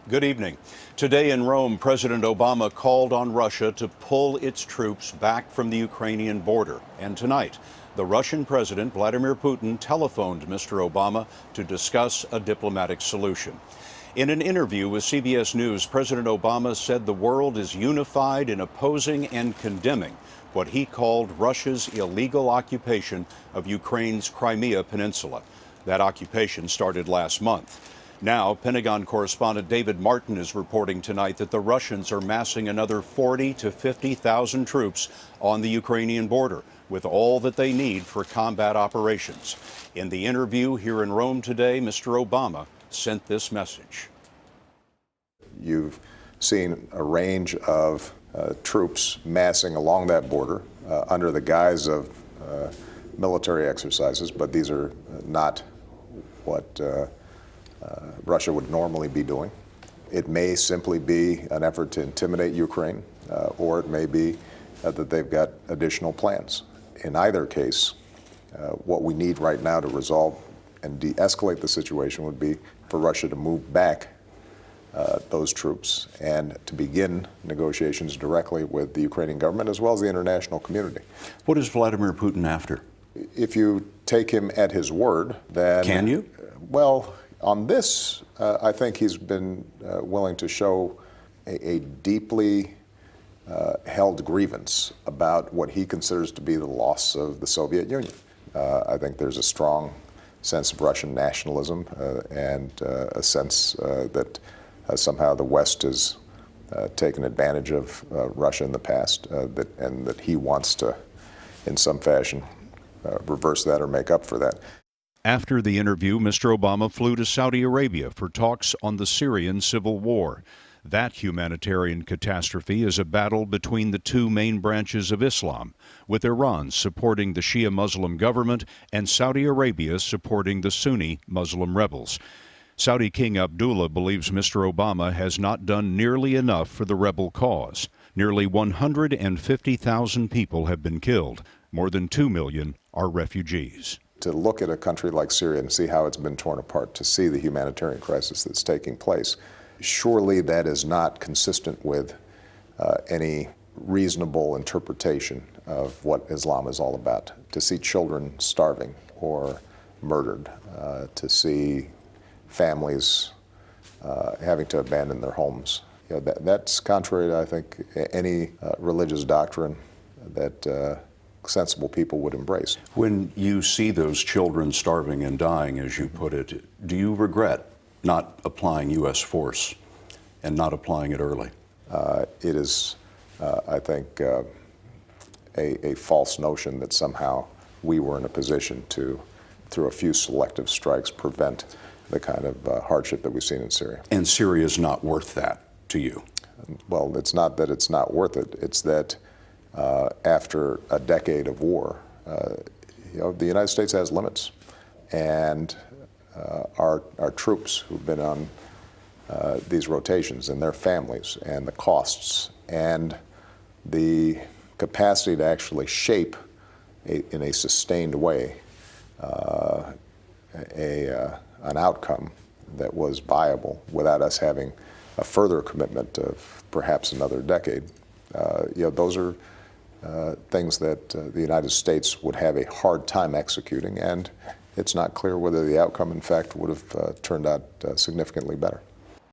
Good evening. Today in Rome, President Obama called on Russia to pull its troops back from the Ukrainian border. And tonight, the Russian President, Vladimir Putin, telephoned Mr. Obama to discuss a diplomatic solution. In an interview with CBS News, President Obama said the world is unified in opposing and condemning what he called Russia's illegal occupation of Ukraine's Crimea Peninsula. That occupation started last month. Now, Pentagon correspondent David Martin is reporting tonight that the Russians are massing another 40,000 to 50,000 troops on the Ukrainian border, with all that they need for combat operations. In the interview here in Rome today, Mr. Obama sent this message. You've seen a range of troops massing along that border under the guise of military exercises, but these are not what Russia would normally be doing. It may simply be an effort to intimidate Ukraine, or it may be that they've got additional plans. In either case, what we need right now to resolve and de-escalate the situation would be for Russia to move back those troops and to begin negotiations directly with the Ukrainian government as well as the international community. What is Vladimir Putin after? If you take him at his word, then... Can you? Well, on this, I think he's been willing to show a deeply held grievance about what he considers to be the loss of the Soviet Union. I think there's a strong sense of Russian nationalism and a sense that somehow the West has taken advantage of Russia in the past, and that he wants to, in some fashion, reverse that or make up for that. After the interview, Mr. Obama flew to Saudi Arabia for talks on the Syrian civil war. That humanitarian catastrophe is a battle between the two main branches of Islam, with Iran supporting the Shia Muslim government and Saudi Arabia supporting the Sunni Muslim rebels. Saudi King Abdullah believes Mr. Obama has not done nearly enough for the rebel cause. Nearly 150,000 people have been killed. More than 2 million are refugees. To look at a country like Syria and see how it's been torn apart, to see the humanitarian crisis that's taking place, surely that is not consistent with any reasonable interpretation of what Islam is all about. To see children starving or murdered, to see families having to abandon their homes, that's contrary to, I think, any religious doctrine that sensible people would embrace. When you see those children starving and dying, as you put it, do you regret not applying U.S. force and not applying it early? It is, I think, a false notion that somehow we were in a position to, through a few selective strikes, prevent the kind of hardship that we've seen in Syria. And Syria is not worth that to you? Well, it's not that it's not worth it. It's that after a decade of war, the United States has limits, and our troops who've been on these rotations and their families and the costs and the capacity to actually shape in a sustained way an outcome that was viable without us having a further commitment of perhaps another decade. Those are things that the United States would have a hard time executing, and it's not clear whether the outcome, in fact, would have turned out significantly better.